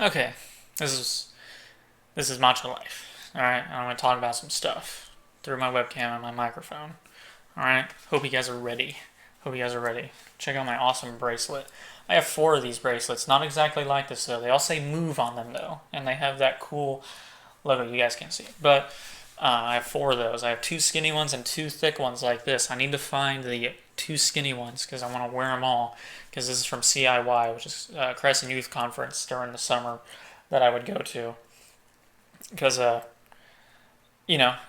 Okay, this is Macho Life. All right, I'm gonna talk about some stuff through my webcam and my microphone. All right, hope you guys are ready. Hope you guys are ready. Check out my awesome bracelet. I have four of these bracelets, not exactly like this though. They all say "move" on them though, and they have that cool logo. You guys can't see it, but I have four of those. I have two skinny ones and two thick ones like this. I need to find the two skinny ones because I want to wear them all. Because this is from CIY, which is Crescent Youth Conference during the summer that I would go to. Because it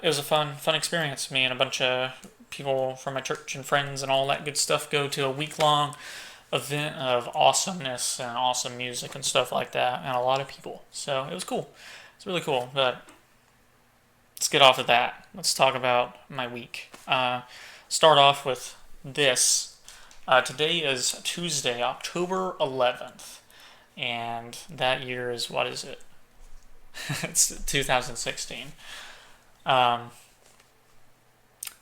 was a fun experience. Me and a bunch of people from my church and friends and all that good stuff go to a week long event of awesomeness and awesome music and stuff like that, and a lot of people. So it was cool. It's really cool. But let's get off of that. Let's talk about my week. Start off with this. Today is Tuesday, October 11th, and that year is, what is it? It's 2016. Um,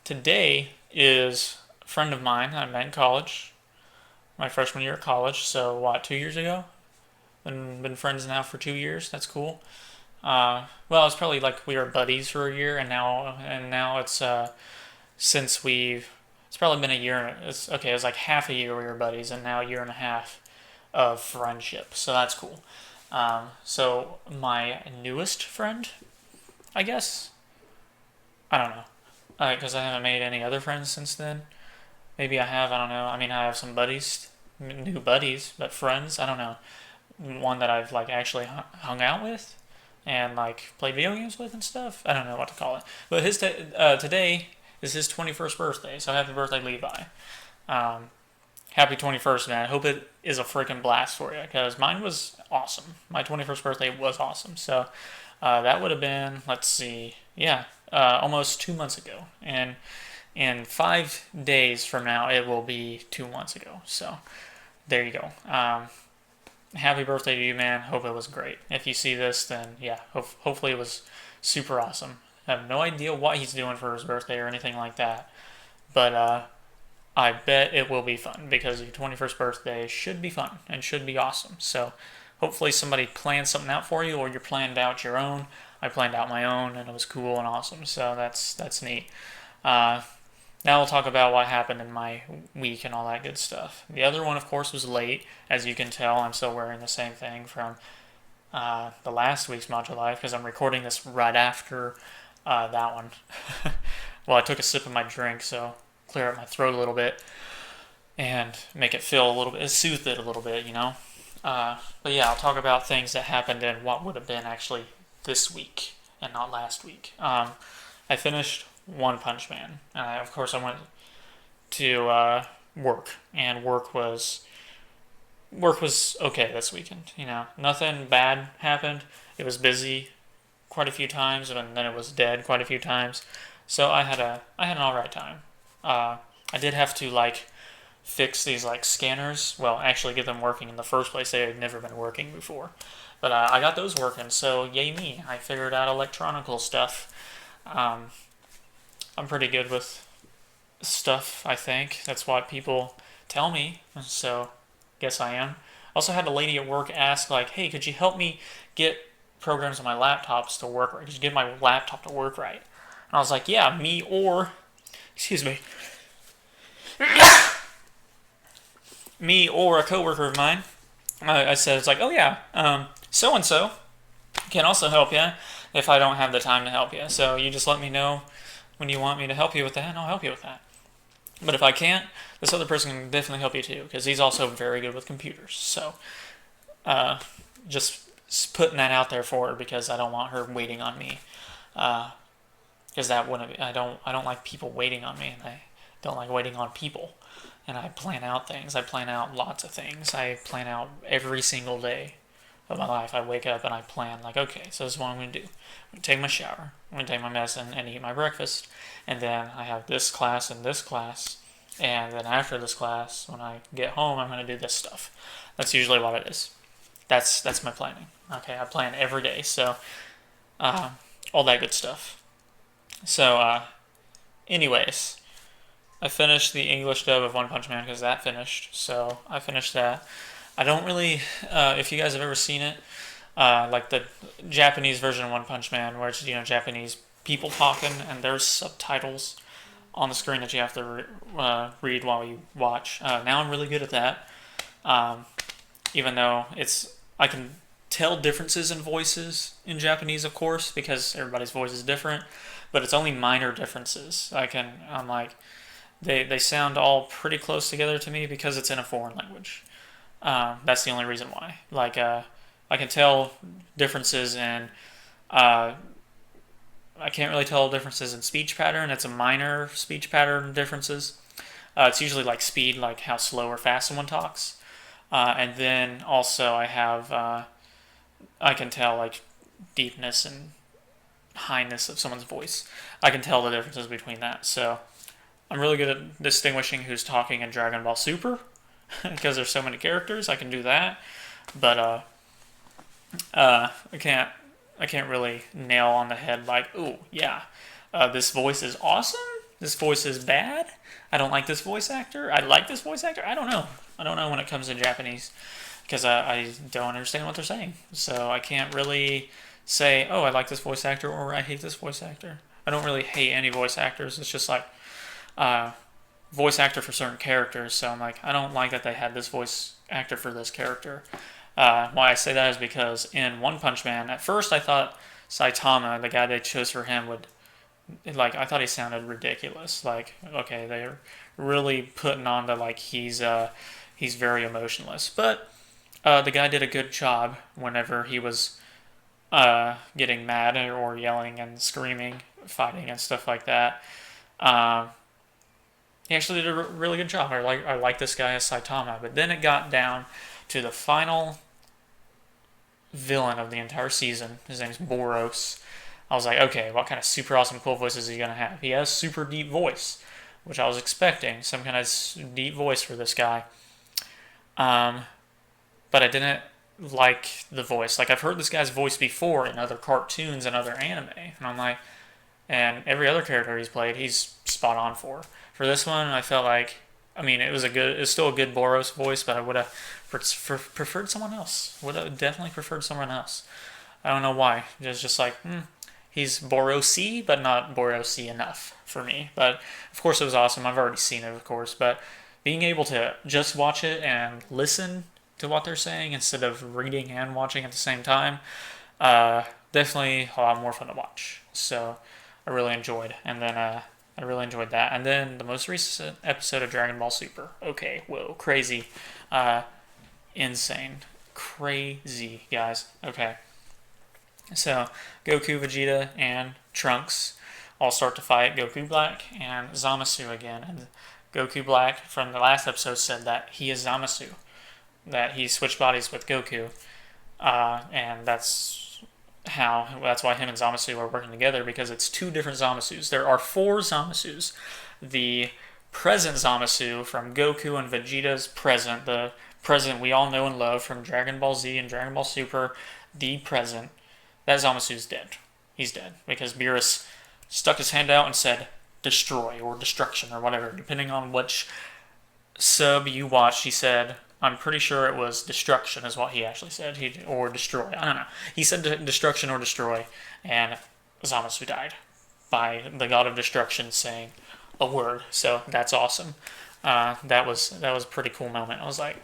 Today is a friend of mine I met in college, my freshman year of college. So what, 2 years ago? Been friends now for 2 years. That's cool. Well, it's probably like we were buddies for a year, and now it's since we've it's probably been a year. It's okay. It was like half a year we were buddies, and now a year and a half of friendship. So that's cool. So my newest friend, I guess. I don't know, because I haven't made any other friends since then. Maybe I have. I don't know. I mean, I have some buddies, new buddies, but friends. I don't know. One that I've like actually hung out with and like played video games with and stuff. I don't know what to call it. But today is his 21st birthday, so happy birthday, Levi. Um, Happy 21st, man. I hope it is a freaking blast for you because mine was awesome. My 21st birthday was awesome. So that would have been, let's see, yeah, almost 2 months ago. And in 5 days from now, it will be 2 months ago. So there you go. Happy birthday to you, man. Hope it was great. If you see this, then yeah, hopefully it was super awesome. I have no idea what he's doing for his birthday or anything like that. But I bet it will be fun because your 21st birthday should be fun and should be awesome. So hopefully somebody planned something out for you or you planned out your own. I planned out my own and it was cool and awesome. So that's neat. Uh, Now we'll talk about what happened in my week and all that good stuff. The other one, of course, was late. As you can tell, I'm still wearing the same thing from the last week's Macho Life because I'm recording this right after that one. Well, I took a sip of my drink, so clear up my throat a little bit and make it feel a little bit, soothe it a little bit, you know. But yeah, I'll talk about things that happened in what would have been actually this week and not last week. I finished One Punch Man, and of course I went to work, and work was okay this weekend. You know, nothing bad happened. It was busy quite a few times, and then it was dead quite a few times. So I had an all right time. I did have to like fix these like scanners. Well, actually get them working in the first place. They had never been working before, but I got those working. So yay me! I figured out electronical stuff. Um, I'm pretty good with stuff. I think that's what people tell me. So guess I am. Also had a lady at work ask like, "Hey, could you help me get programs on my laptops to work right? Could you get my laptop to work right?" And I was like, "Yeah, me or excuse me, me or a coworker of mine." I said, "It's like, oh yeah, so and so can also help you if I don't have the time to help you. So you just let me know when you want me to help you with that, and I'll help you with that. But if I can't, this other person can definitely help you too, because he's also very good with computers. So uh, just putting that out there for her because I don't want her waiting on me. Because that wouldn't be, I don't like people waiting on me, and I don't like waiting on people. And I plan out things. I plan out lots of things. I plan out every single day of my life. I wake up and I plan like, okay, so this is what I'm gonna do. I'm gonna take my shower. I'm gonna take my medicine and eat my breakfast, and then I have this class and this class, and then after this class, when I get home, I'm gonna do this stuff. That's usually what it is. That's my planning. Okay, I plan every day. So uh, all that good stuff. So anyways, I finished the English dub of One Punch Man because that finished. So I finished that. I don't really, if you guys have ever seen it, like the Japanese version of One Punch Man, where it's Japanese people talking and there's subtitles on the screen that you have to read while you watch. Now I'm really good at that, even though I can tell differences in voices in Japanese, of course, because everybody's voice is different, but it's only minor differences. I'm like, they sound all pretty close together to me because it's in a foreign language. That's the only reason why. I can tell differences in. I can't really tell differences in speech pattern. It's a minor speech pattern differences. It's usually like speed, like how slow or fast someone talks. And then also I can tell like deepness and highness of someone's voice. I can tell the differences between that. So I'm really good at distinguishing who's talking in Dragon Ball Super because there's so many characters. I can do that, but I can't really nail on the head like, oh yeah, this voice is awesome. This voice is bad. I don't like this voice actor. I like this voice actor. I don't know. I don't know when it comes to Japanese because I don't understand what they're saying. So I can't really say, oh, I like this voice actor or I hate this voice actor. I don't really hate any voice actors. It's just like voice actor for certain characters. So I'm like, I don't like that they had this voice actor for this character. Why I say that is because in One Punch Man, at first I thought Saitama, the guy they chose for him, I thought he sounded ridiculous. Like, okay, they're really putting on the like he's very emotionless, but the guy did a good job whenever he was getting mad or yelling and screaming, fighting and stuff like that. He actually did a really good job. I like this guy as Saitama, but then it got down to the final villain of the entire season. His name's Boros. I was like, okay, what kind of super awesome cool voice is he gonna have? He has super deep voice, which I was expecting, some kind of deep voice for this guy. But I didn't like the voice. Like I've heard this guy's voice before in other cartoons and other anime, and I'm like, and every other character he's played, he's spot on for. For this one, I felt like, I mean, it's still a good Boros voice, but I would have preferred someone else. Would have definitely preferred someone else. I don't know why. It's just like, he's Borosy, but not Borosy enough for me. But of course, it was awesome. I've already seen it, of course. But being able to just watch it and listen to what they're saying instead of reading and watching at the same time, definitely a lot more fun to watch. So I really enjoyed. And then I really enjoyed that. And then the most recent episode of Dragon Ball Super. Okay, whoa, crazy. Insane. Crazy, guys. Okay. So, Goku, Vegeta, and Trunks all start to fight Goku Black and Zamasu again. And Goku Black, from the last episode, said that he is Zamasu. That he switched bodies with Goku. And that's why him and Zamasu are working together, because it's two different Zamasus. There are four Zamasus. The present Zamasu from Goku and Vegeta's present, the present we all know and love from Dragon Ball Z and Dragon Ball Super, the present, that Zamasu's dead. He's dead because Beerus stuck his hand out and said destroy or destruction or whatever, depending on which sub you watched. He said, I'm pretty sure it was destruction is what he actually said, or destroy. I don't know. He said destruction or destroy, and Zamasu died by the god of destruction saying a word. So that's awesome. That was a pretty cool moment. I was like,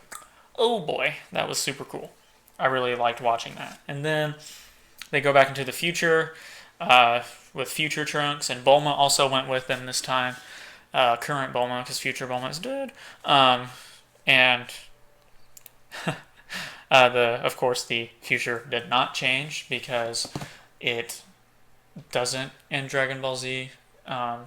oh boy, that was super cool. I really liked watching that. And then they go back into the future with future Trunks, and Bulma also went with them this time. Current Bulma, because future Bulma is dead. And of course, the future did not change because it doesn't in Dragon Ball Z.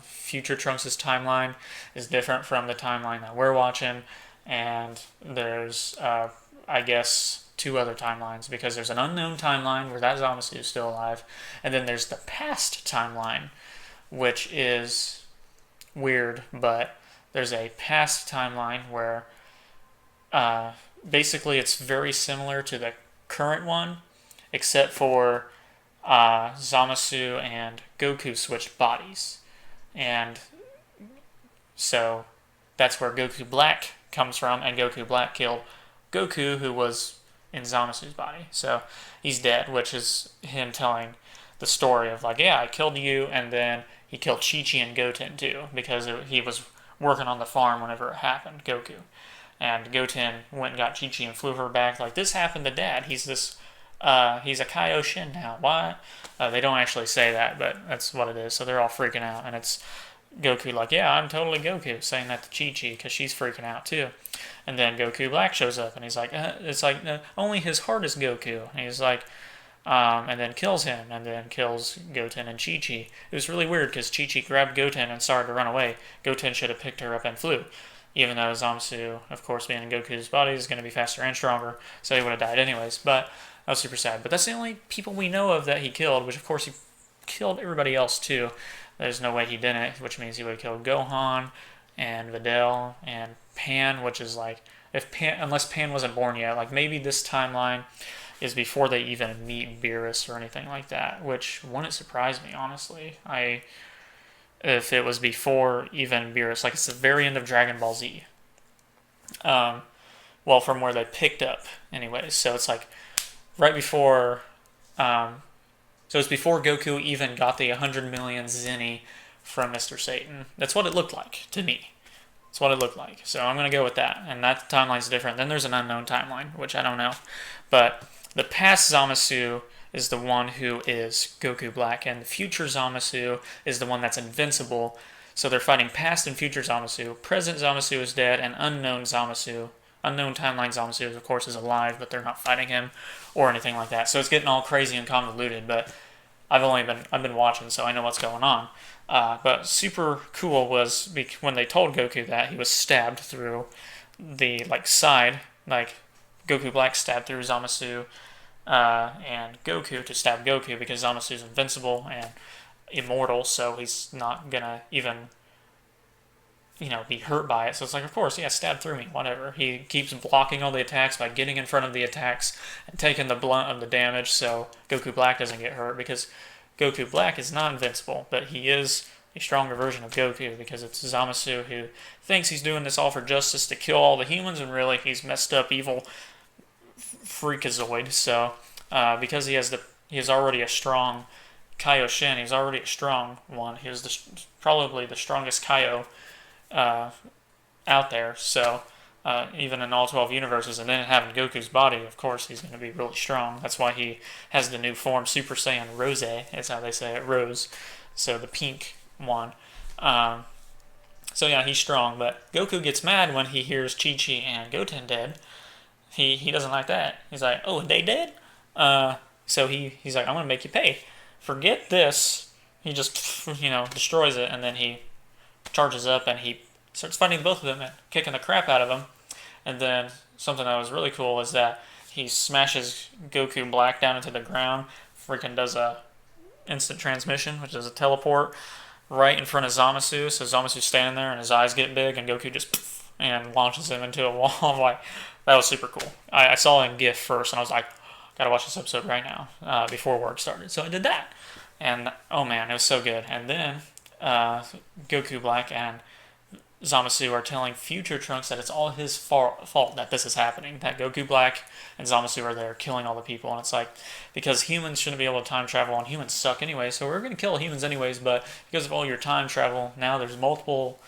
Future Trunks' timeline is different from the timeline that we're watching, and there's, I guess, two other timelines, because there's an unknown timeline where that Zamasu is still alive, and then there's the past timeline, which is weird, but there's a past timeline where basically it's very similar to the current one, except for Zamasu and Goku switched bodies. And so that's where Goku Black comes from, and Goku Black killed Goku, who was in Zamasu's body. So he's dead, which is him telling the story of like, yeah, I killed you, and then he killed Chi-Chi and Goten too, because he was working on the farm whenever it happened, Goku. And Goten went and got Chi-Chi and flew her back like, this happened to Dad. He's a KAWC now. Why? They don't actually say that, but that's what it is. So they're all freaking out, and it's Goku like, yeah, I'm totally Goku, saying that to Chi-Chi because she's freaking out too. And then Goku Black shows up, and he's like, it's like, only his heart is Goku. And he's like, and then kills him, and then kills Goten and Chi-Chi. It was really weird because Chi-Chi grabbed Goten and started to run away. Goten should have picked her up and flew. Even though Zamasu, of course, being in Goku's body, is going to be faster and stronger, so he would have died anyways. But that was super sad. But that's the only people we know of that he killed, which of course he killed everybody else too. There's no way he didn't, which means he would have killed Gohan and Videl and Pan, which is like, unless Pan wasn't born yet, like maybe this timeline is before they even meet Beerus or anything like that, which wouldn't surprise me, honestly. If it was before even Beerus, like it's the very end of Dragon Ball Z. Well, from where they picked up, anyways. So it's like right before, so it's before Goku even got the 100 million Zenny from Mr. Satan. That's what it looked like to me. That's what it looked like. So I'm going to go with that. And that timeline's different. Then there's an unknown timeline, which I don't know. But the past Zamasu is the one who is Goku Black, and the future Zamasu is the one that's invincible. So they're fighting past and future Zamasu. Present Zamasu is dead, and unknown Zamasu, unknown timeline Zamasu, of course, is alive, but they're not fighting him or anything like that. So it's getting all crazy and convoluted, but I've been watching, so I know what's going on. But super cool was when they told Goku that he was stabbed through the side, like Goku Black stabbed through Zamasu and Goku to stab Goku because Zamasu's invincible and immortal, so he's not gonna even be hurt by it. So it's like, of course, yeah, stab through me, whatever. He keeps blocking all the attacks by getting in front of the attacks and taking the blunt of the damage so Goku Black doesn't get hurt, because Goku Black is not invincible, but he is a stronger version of Goku because it's Zamasu who thinks he's doing this all for justice to kill all the humans, and really he's messed up evil freakazoid. So because he is already a strong Kaioshin, he's already a strong one. He was probably the strongest Kaio out there. So even in all 12 universes, and then having Goku's body, of course, he's going to be really strong. That's why he has the new form, Super Saiyan Rose, is how they say it, Rose. So the pink one. So yeah, he's strong, but Goku gets mad when he hears Chi-Chi and Goten dead. He doesn't like that. He's like, oh, they dead? So he's like, I'm going to make you pay. Forget this. He just, destroys it, and then he charges up, and he starts fighting both of them and kicking the crap out of them. And then something that was really cool is that he smashes Goku Black down into the ground, freaking does a instant transmission, which is a teleport, right in front of Zamasu. So Zamasu's standing there, and his eyes get big, and Goku just and launches him into a wall. Like, that was super cool. I saw it in GIF first, and I was like, gotta watch this episode right now before work started. So I did that, and oh man, it was so good. And then Goku Black and Zamasu are telling future Trunks that it's all his fault that this is happening, that Goku Black and Zamasu are there killing all the people, and it's like, because humans shouldn't be able to time travel, and humans suck anyway, so we're going to kill humans anyways, but because of all your time travel, now there's multiple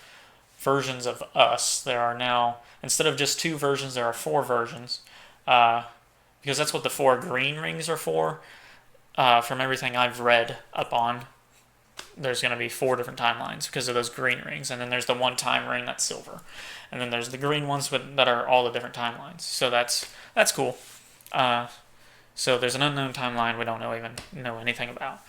versions of us. There are now, instead of just 2 versions, there are 4 versions, because that's what the 4 green rings are for, from everything I've read up on. There's going to be 4 different timelines because of those green rings, and then there's the one time ring that's silver, and then there's the green ones that are all the different timelines. So that's cool. So there's an unknown timeline we don't even know anything about,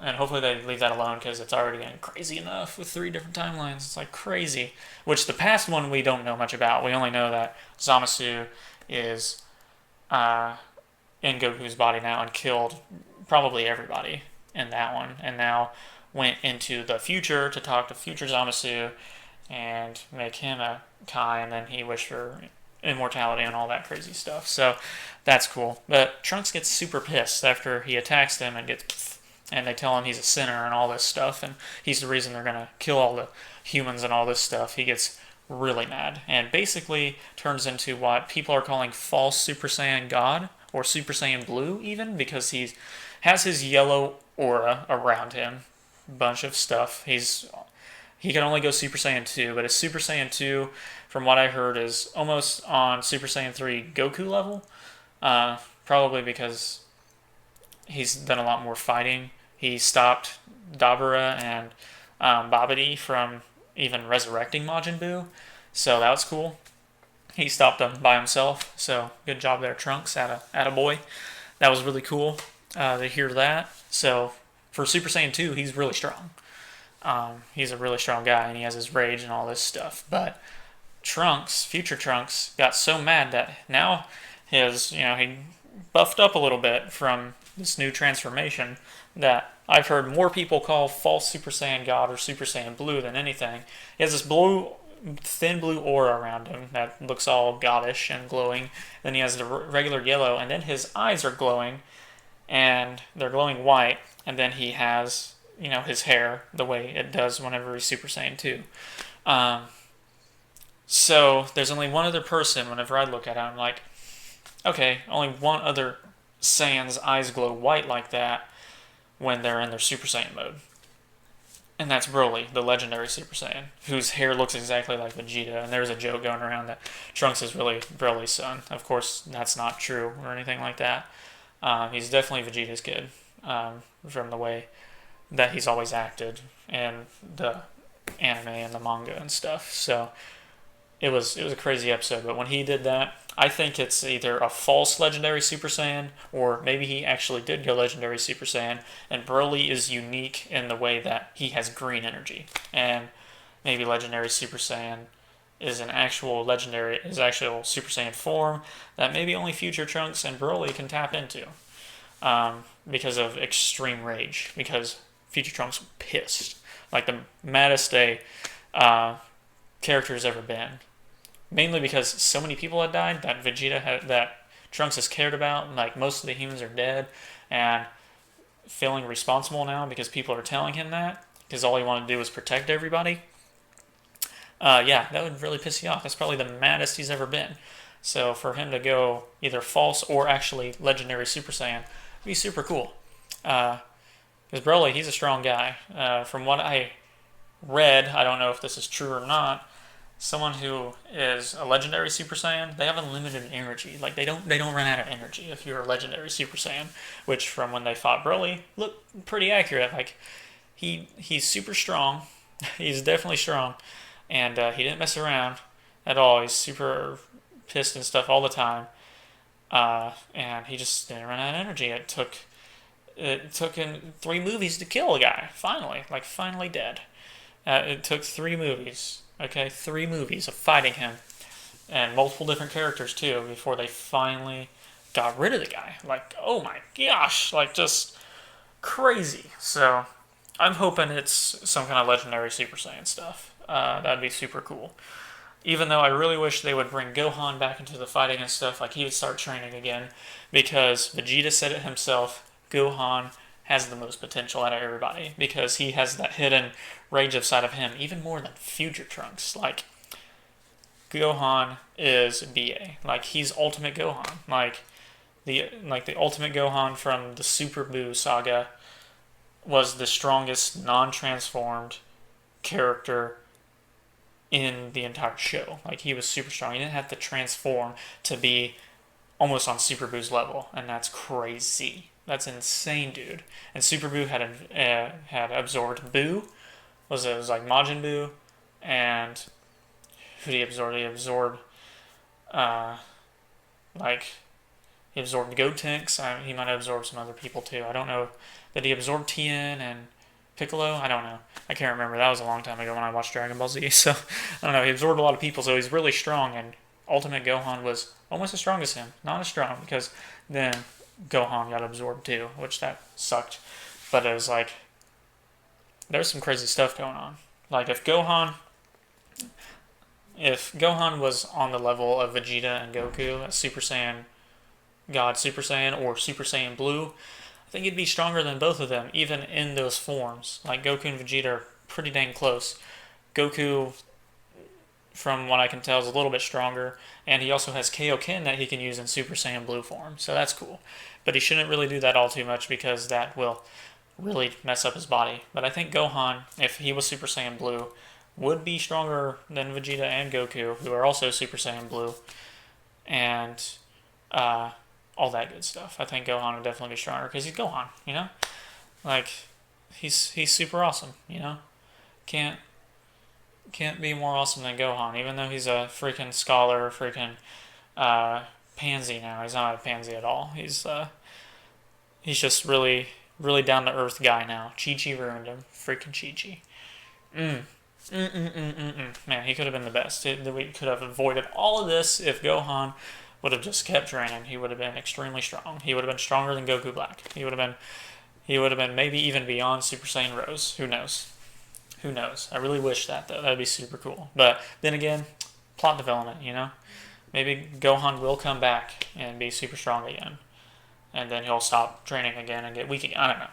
and hopefully they leave that alone because it's already getting crazy enough with 3 different timelines. It's like crazy. Which the past one we don't know much about. We only know that Zamasu is in Goku's body now and killed probably everybody in that one, and now went into the future to talk to future Zamasu and make him a Kai, and then he wished for immortality and all that crazy stuff. So that's cool. But Trunks gets super pissed after he attacks them and they tell him he's a sinner and all this stuff, and he's the reason they're gonna kill all the humans and all this stuff. He gets really mad, and basically turns into what people are calling false Super Saiyan God, or Super Saiyan Blue even, because he has his yellow aura around him. Bunch of stuff. He can only go Super Saiyan 2, but his Super Saiyan 2, from what I heard, is almost on Super Saiyan 3 Goku level. Probably because he's done a lot more fighting. He stopped Dabura and Babidi from even resurrecting Majin Buu, so that was cool. He stopped them by himself, so good job there, Trunks, at a boy. That was really cool to hear that. So for Super Saiyan 2, he's really strong. He's a really strong guy, and he has his rage and all this stuff. But Trunks, future Trunks, got so mad that now he buffed up a little bit from this new transformation that I've heard more people call false Super Saiyan God or Super Saiyan Blue than anything. He has this thin blue aura around him that looks all goddish and glowing. Then he has the regular yellow, and then his eyes are glowing, and they're glowing white. And then he has, his hair the way it does whenever he's Super Saiyan 2. So there's only one other person. Whenever I look at it, I'm like, okay, only one other Saiyan's eyes glow white like that when they're in their Super Saiyan mode. And that's Broly, the legendary Super Saiyan, whose hair looks exactly like Vegeta. And there's a joke going around that Trunks is really Broly's son. Of course, that's not true or anything like that. He's definitely Vegeta's kid, from the way that he's always acted in the anime and the manga and stuff. So it was a crazy episode. But when he did that, I think it's either a false legendary Super Saiyan, or maybe he actually did go legendary Super Saiyan, and Broly is unique in the way that he has green energy, and maybe legendary Super Saiyan is actual Super Saiyan form that maybe only future Trunks and Broly can tap into, because of extreme rage, because future Trunks was pissed, like the maddest a character has ever been. Mainly because so many people had died that Trunks has cared about. Like, most of the humans are dead, and feeling responsible now because people are telling him that, because all he wanted to do was protect everybody. Yeah, that would really piss you off. That's probably the maddest he's ever been. So for him to go either false or actually legendary Super Saiyan would be super cool. Because Broly, he's a strong guy. From what I read, I don't know if this is true or not, someone who is a legendary Super Saiyan, they have unlimited energy. Like, they don't run out of energy if you're a legendary Super Saiyan, which from when they fought Broly looked pretty accurate. Like, he's super strong. He's definitely strong, and he didn't mess around at all. He's super pissed and stuff all the time, and he just didn't run out of energy. It took him 3 movies to kill a guy. Finally dead. It took 3 movies. Okay, 3 movies of fighting him, and multiple different characters too, before they finally got rid of the guy. Like, oh my gosh, like, just crazy. So I'm hoping it's some kind of legendary Super Saiyan stuff. That'd be super cool. Even though I really wish they would bring Gohan back into the fighting and stuff, like he would start training again, because Vegeta said it himself, Gohan has the most potential out of everybody, because he has that hidden rage inside of him, even more than future Trunks. Like, Gohan is BA. Like, he's Ultimate Gohan. Like the Ultimate Gohan from the Super Buu saga was the strongest non-transformed character in the entire show. Like, he was super strong. He didn't have to transform to be almost on Super Buu's level, and that's crazy. That's insane, dude. And Super Buu had absorbed Buu. It was like Majin Buu, and who did he absorb? He absorbed, he absorbed Gotenks. He might have absorbed some other people too. I don't know. Did he absorb Tien and Piccolo? I don't know. I can't remember. That was a long time ago when I watched Dragon Ball Z. So I don't know. He absorbed a lot of people, so he's really strong. And Ultimate Gohan was almost as strong as him. Not as strong, because then Gohan got absorbed too, which that sucked. But it was like, there's some crazy stuff going on. Like, if Gohan was on the level of Vegeta and Goku, a Super Saiyan God Super Saiyan or Super Saiyan Blue, I think he'd be stronger than both of them, even in those forms. Like, Goku and Vegeta are pretty dang close. Goku from what I can tell, is a little bit stronger, and he also has Kaioken that he can use in Super Saiyan Blue form, so that's cool. But he shouldn't really do that all too much because that will really mess up his body. But I think Gohan, if he was Super Saiyan Blue, would be stronger than Vegeta and Goku, who are also Super Saiyan Blue, and uh, all that good stuff. I think Gohan would definitely be stronger because he's Gohan, you know? Like, he's super awesome, you know? Can't can't be more awesome than Gohan, even though he's a freaking scholar, freaking pansy now. He's not a pansy at all. He's just really down to earth guy now. Chi Chi ruined him. Freaking Chi Chi. Mm. Man, he could have been the best. We could have avoided all of this if Gohan would have just kept training. He would have been extremely strong. He would have been stronger than Goku Black. He would have been maybe even beyond Super Saiyan Rose. Who knows? Who knows? I really wish that though. That'd be super cool. But then again, plot development, you know? Maybe Gohan will come back and be super strong again. And then he'll stop training again and get weak again. I don't know.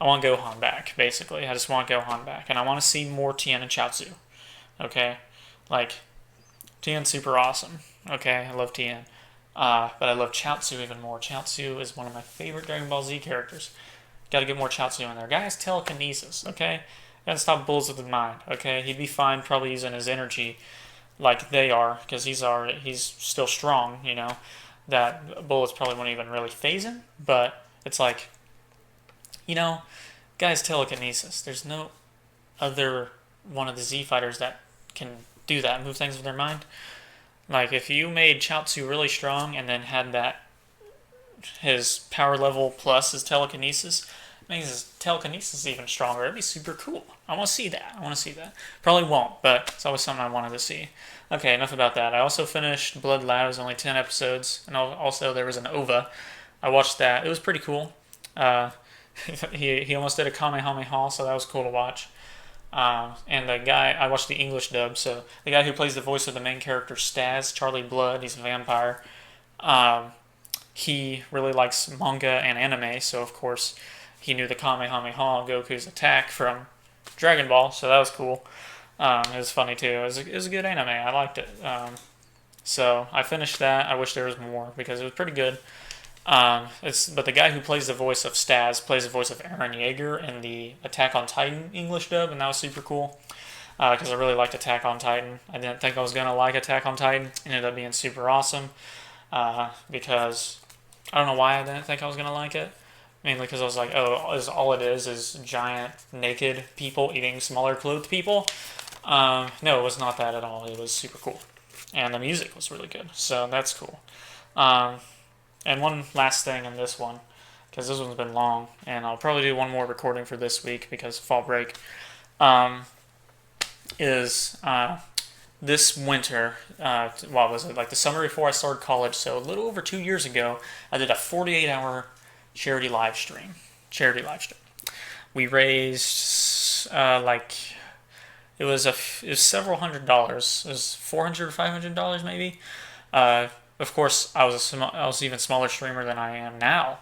I want Gohan back, basically. I just want Gohan back. And I want to see more Tien and Chaozu. Okay? Like, Tien's super awesome. Okay? I love Tien. But I love Chaozu even more. Chaozu is one of my favorite Dragon Ball Z characters. Gotta get more Chaozu in there. Guy has telekinesis, okay? Gotta stop bullets with his mind, okay? He'd be fine probably using his energy like they are, because he's still strong, you know? That bullets probably won't even really phase him, but it's like, you know, guy's telekinesis. There's no other one of the Z fighters that can do that, move things with their mind. Like, if you made Chaozu really strong and then had that, his power level plus his telekinesis, makes his telekinesis even stronger. It'd be super cool. I want to see that. I want to see that. Probably won't, but it's always something I wanted to see. Okay, enough about that. I also finished Blood Lad. It was only 10 episodes. And also there was an OVA. I watched that. It was pretty cool. Uh, he almost did a Kamehameha, so that was cool to watch. And the guy, I watched the English dub, so the guy who plays the voice of the main character, Staz, Charlie Blood, he's a vampire. Um, he really likes manga and anime, so of course he knew the Kamehameha, Goku's attack from Dragon Ball, so that was cool. It was funny too. It was a good anime. I liked it. So I finished that. I wish there was more because it was pretty good. But the guy who plays the voice of Staz plays the voice of Eren Yeager in the Attack on Titan English dub, and that was super cool because I really liked Attack on Titan. I didn't think I was gonna like Attack on Titan. It ended up being super awesome because I don't know why I didn't think I was gonna like it. Mainly because I was like, oh, all it is giant naked people eating smaller clothed people. No, it was not that at all. It was super cool, and the music was really good. So that's cool. Um, and one last thing in this one, because this one's been long, and I'll probably do one more recording for this week because fall break. Um, is this winter, what was it, like the summer before I started college, so a little over 2 years ago, I did a 48-hour charity live stream. We raised, it was several $100s. It was $400 or $500 maybe. Of course, I was even smaller streamer than I am now.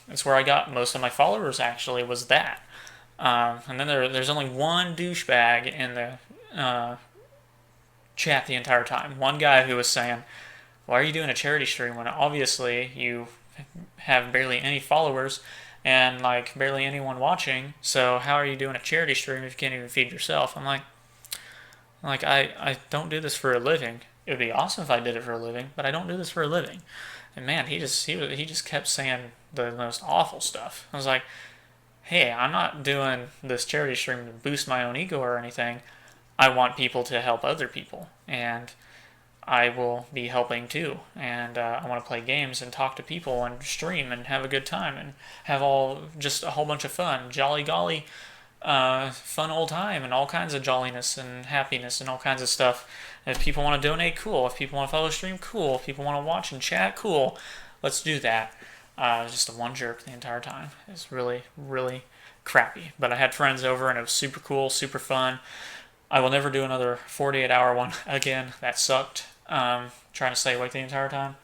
It's where I got most of my followers. Actually, was that. And then there's only one douchebag in the chat the entire time. One guy who was saying, "Why are you doing a charity stream when obviously you have barely any followers and like barely anyone watching? So how are you doing a charity stream if you can't even feed yourself?" I'm like, I don't do this for a living. It would be awesome if I did it for a living, but I don't do this for a living. And man, he just kept saying the most awful stuff. I was like, hey, I'm not doing this charity stream to boost my own ego or anything. I want people to help other people, and I will be helping too. And I want to play games and talk to people and stream and have a good time and have just a whole bunch of fun, jolly golly, fun old time and all kinds of jolliness and happiness and all kinds of stuff. If people want to donate, cool. If people want to follow stream, cool. If people want to watch and chat, cool. Let's do that. Just a one jerk the entire time. It's really, really crappy. But I had friends over and it was super cool, super fun. I will never do another 48-hour one again. That sucked. Trying to stay awake the entire time.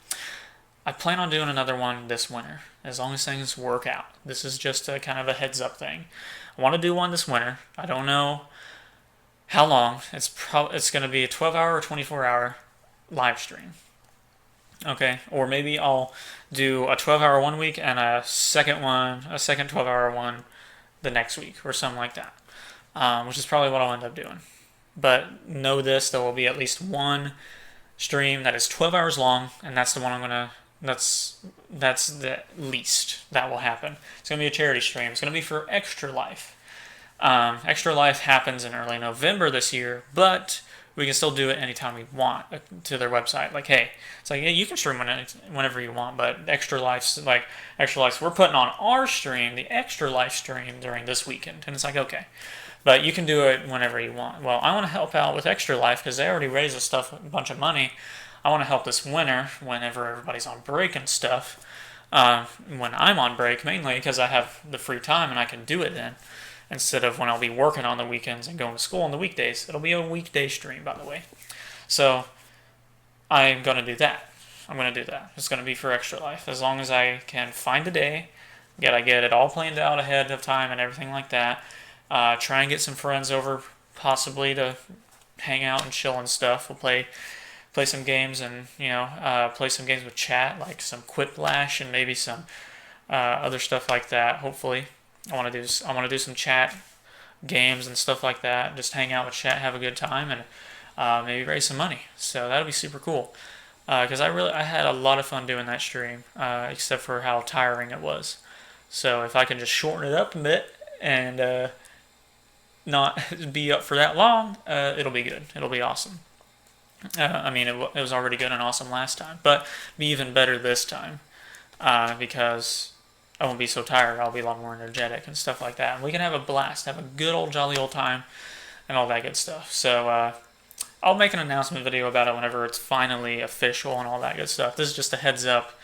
I plan on doing another one this winter, as long as things work out. This is just a kind of a heads up thing. I want to do one this winter. I don't know How long? It's going to be a 12-hour or 24-hour live stream. Okay, or maybe I'll do a 12-hour one week and a second 12-hour one the next week or something like that, which is probably what I'll end up doing. But know this: there will be at least one stream that is 12 hours long, and that's the one I'm gonna. That's the least that will happen. It's gonna be a charity stream. It's gonna be for Extra Life. Extra Life happens in early November this year, but we can still do it anytime we want to their website. Like, hey, it's like, yeah, you can stream whenever you want, but Extra Life's, we're putting on our stream, the Extra Life stream during this weekend, and it's like, okay, but you can do it whenever you want. Well, I want to help out with Extra Life because they already raised a bunch of money. I want to help this winter whenever everybody's on break and stuff. When I'm on break, mainly because I have the free time and I can do it then instead of when I'll be working on the weekends and going to school on the weekdays. It'll be a weekday stream, by the way. So I'm going to do that. I'm going to do that. It's going to be for Extra Life. As long as I can find a day, I get it all planned out ahead of time and everything like that. Try and get some friends over, possibly to hang out and chill and stuff. We'll play some games and play some games with chat, like some Quiplash and maybe some other stuff like that. Hopefully, I want to do some chat games and stuff like that. Just hang out with chat, have a good time, and maybe raise some money. So that'll be super cool. Because I had a lot of fun doing that stream, except for how tiring it was. So if I can just shorten it up a bit and not be up for that long, it'll be good. It'll be awesome. It was already good and awesome last time, but be even better this time because I won't be so tired. I'll be a lot more energetic and stuff like that. And we can have a blast, have a good old jolly old time, and all that good stuff. So I'll make an announcement video about it whenever it's finally official and all that good stuff. This is just a heads up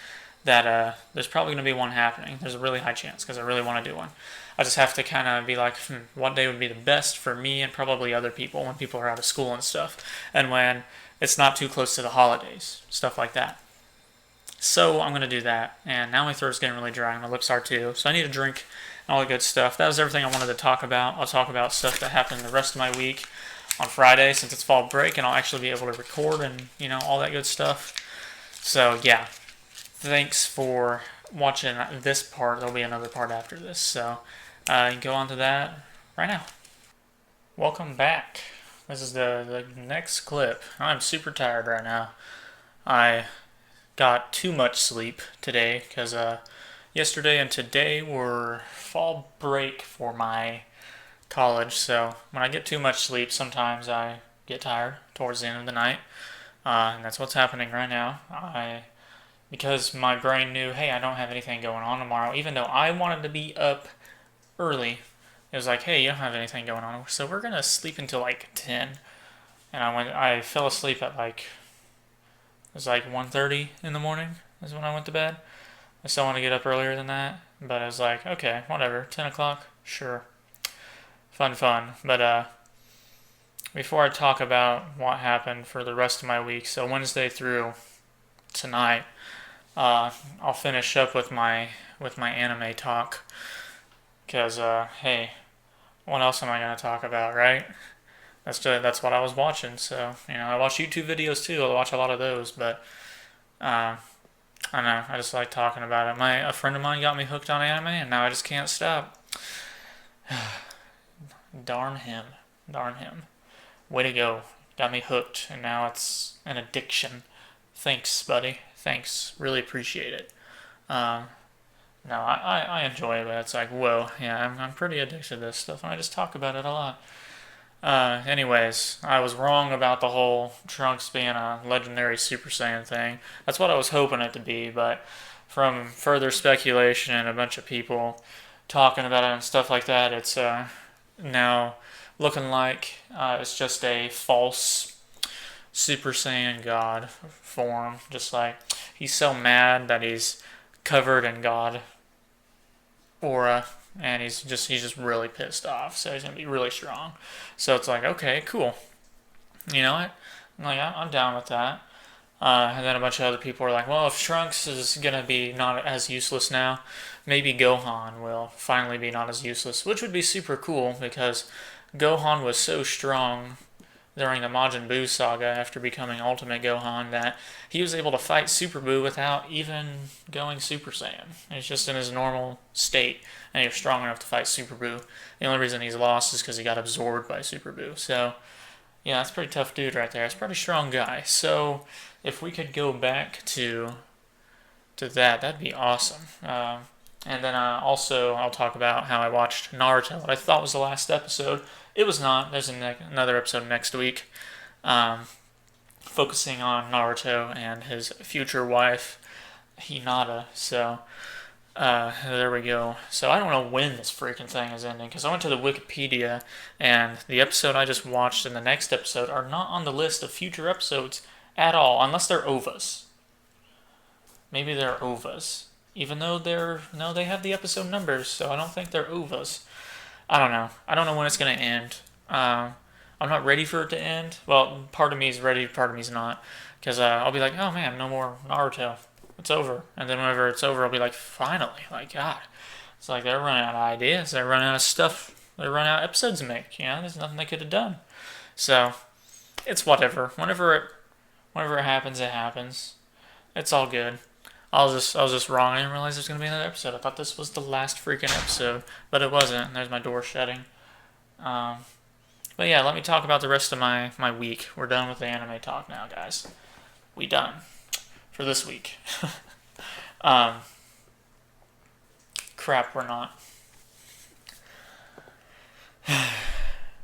that there's probably going to be one happening. There's a really high chance because I really want to do one. I just have to kind of be like, what day would be the best for me and probably other people when people are out of school and stuff, and when it's not too close to the holidays, stuff like that. So I'm going to do that, and now my throat's getting really dry, and my lips are too, so I need a drink and all the good stuff. That was everything I wanted to talk about. I'll talk about stuff that happened the rest of my week on Friday since it's fall break, and I'll actually be able to record and, all that good stuff. So, yeah. Thanks for watching this part. There'll be another part after this, so you can go on to that right now. Welcome back. This is the next clip. I'm super tired right now. I got too much sleep today because yesterday and today were fall break for my college. So when I get too much sleep, sometimes I get tired towards the end of the night, and that's what's happening right now. Because my brain knew, hey, I don't have anything going on tomorrow, even though I wanted to be up early. It was like, hey, you don't have anything going on, so we're gonna sleep until like 10. And I fell asleep at it was like 1:30 in the morning is when I went to bed. I still want to get up earlier than that, but I was like, okay, whatever, 10 o'clock, sure. Fun. But before I talk about what happened for the rest of my week, so Wednesday through tonight, I'll finish up with my anime talk. Because hey, what else am I gonna talk about, right? That's what I was watching. So I watch YouTube videos too. I watch a lot of those, but I don't know. I just like talking about it. A friend of mine got me hooked on anime, and now I just can't stop. Darn him. Way to go. Got me hooked, and now it's an addiction. Thanks, buddy. Thanks. Really appreciate it. No, I enjoy it, but it's like, whoa, yeah, I'm pretty addicted to this stuff, and I just talk about it a lot. Anyways, I was wrong about the whole Trunks being a legendary Super Saiyan thing. That's what I was hoping it to be, but from further speculation and a bunch of people talking about it and stuff like that, it's now looking like it's just a false Super Saiyan God form. Just like he's so mad that he's covered in God aura, and he's just really pissed off. So he's gonna be really strong. So it's like, okay, cool. You know what? I'm down with that. And then a bunch of other people are like, well, if Trunks is gonna be not as useless now, maybe Gohan will finally be not as useless, which would be super cool because Gohan was so strong during the Majin Buu saga after becoming Ultimate Gohan that he was able to fight Super Buu without even going Super Saiyan. He's just in his normal state, and he was strong enough to fight Super Buu. The only reason he's lost is because he got absorbed by Super Buu. So, yeah, that's a pretty tough dude right there. That's a pretty strong guy. So, if we could go back to that, that'd be awesome. And then also, I'll talk about how I watched Naruto, what I thought was the last episode. It was not. There's another episode next week, um, focusing on Naruto and his future wife, Hinata. So there we go. So I don't know when this freaking thing is ending because I went to the Wikipedia and the episode I just watched and the next episode are not on the list of future episodes at all, unless they're OVAs. Maybe they're OVAs. Even though they have the episode numbers, so I don't think they're OVAs. I don't know. I don't know when it's going to end. I'm not ready for it to end. Well, part of me is ready, part of me is not. Because I'll be like, oh man, no more Naruto. It's over. And then whenever it's over, I'll be like, finally. Like, God. It's like they're running out of ideas. They're running out of stuff. They're running out of episodes to make. You know, there's nothing they could have done. So, it's whatever. Whenever it happens, it happens. It's all good. I was just wrong. I didn't realize there's gonna be another episode. I thought this was the last freaking episode, but it wasn't. There's my door shutting. Um, but yeah, let me talk about the rest of my week. We're done with the anime talk now, guys. We done for this week. um, Crap, we're not.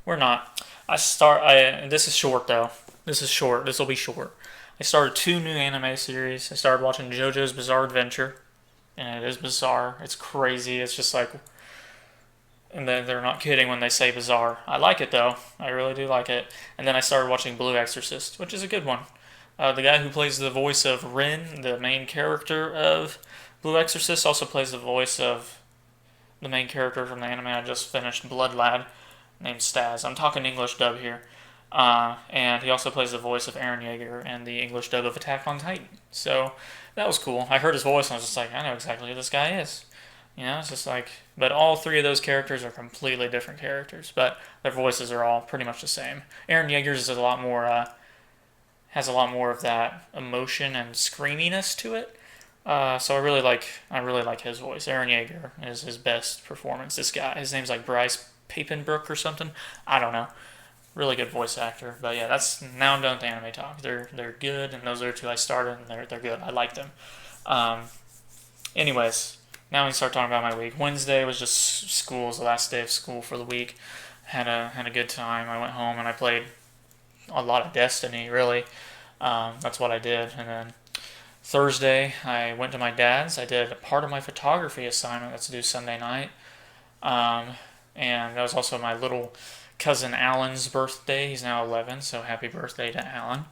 We're not. This is short though. This is short. This will be short. I started 2 new anime series. I started watching JoJo's Bizarre Adventure, and it is bizarre. It's crazy. It's just like, and they're not kidding when they say bizarre. I like it though. I really do like it. And then I started watching Blue Exorcist, which is a good one. The guy who plays the voice of Rin, the main character of Blue Exorcist, also plays the voice of the main character from the anime I just finished, Blood Lad, named Staz. I'm talking English dub here. And he also plays the voice of Eren Yeager in the English dub of Attack on Titan. So that was cool. I heard his voice and I was just like, I know exactly who this guy is. You know, it's just like, but all 3 of those characters are completely different characters, but their voices are all pretty much the same. Eren Yeager's is a lot more, has a lot more of that emotion and screaminess to it. So I really like his voice. Eren Yeager is his best performance. This guy, his name's like Bryce Papenbrook or something. I don't know. Really good voice actor. But yeah, now I'm done with anime talk. They're good, and those are 2 I started, and they're good. I like them. Anyways, now we can start talking about my week. Wednesday was just school. It was the last day of school for the week. Had a good time. I went home and I played a lot of Destiny. Really, that's what I did. And then Thursday I went to my dad's. I did part of my photography assignment that's due Sunday night. And that was also my little cousin Alan's birthday. He's now 11, so happy birthday to Alan.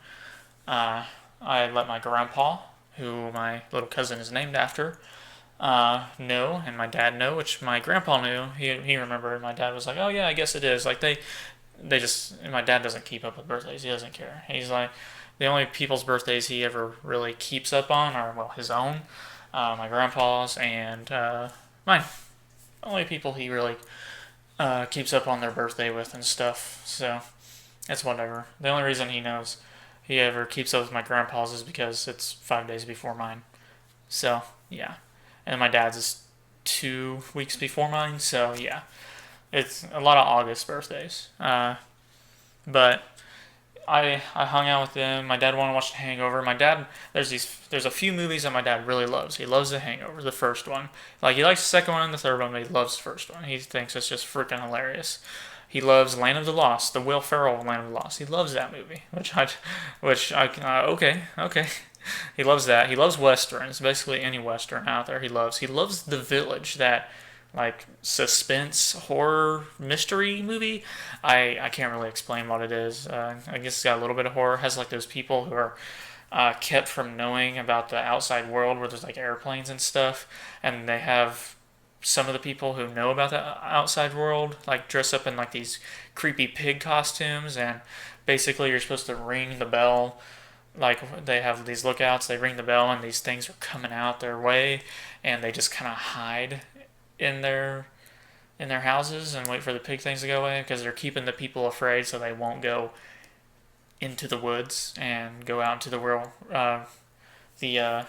I let my grandpa, who my little cousin is named after, know, and my dad know, which my grandpa knew. He remembered. My dad was like, "Oh yeah, I guess it is." Like they just. And my dad doesn't keep up with birthdays. He doesn't care. He's like, the only people's birthdays he ever really keeps up on are, well, his own, my grandpa's, and mine. Only people he really keeps up on their birthday with and stuff. So it's whatever. The only reason he ever keeps up with my grandpa's is because it's 5 days before mine. So yeah, and my dad's is 2 weeks before mine. So yeah, it's a lot of August birthdays. But I hung out with them. My dad wanted to watch The Hangover. My dad, there's a few movies that my dad really loves. He loves The Hangover, the first one. Like, he likes the second one and the third one, but he loves the first one. He thinks it's just freaking hilarious. He loves Land of the Lost, the Will Ferrell Land of the Lost. He loves that movie, okay. He loves that. He loves westerns. Basically any western out there he loves. He loves The Village, that like suspense horror mystery movie. I can't really explain what it is. I guess it's got a little bit of horror. It has like those people who are kept from knowing about the outside world, where there's like airplanes and stuff, and they have some of the people who know about the outside world like dress up in like these creepy pig costumes, and basically you're supposed to ring the bell. Like, they have these lookouts, they ring the bell, and these things are coming out their way, and they just kind of hide in their in their houses and wait for the pig things to go away because they're keeping the people afraid so they won't go into the woods and go out into the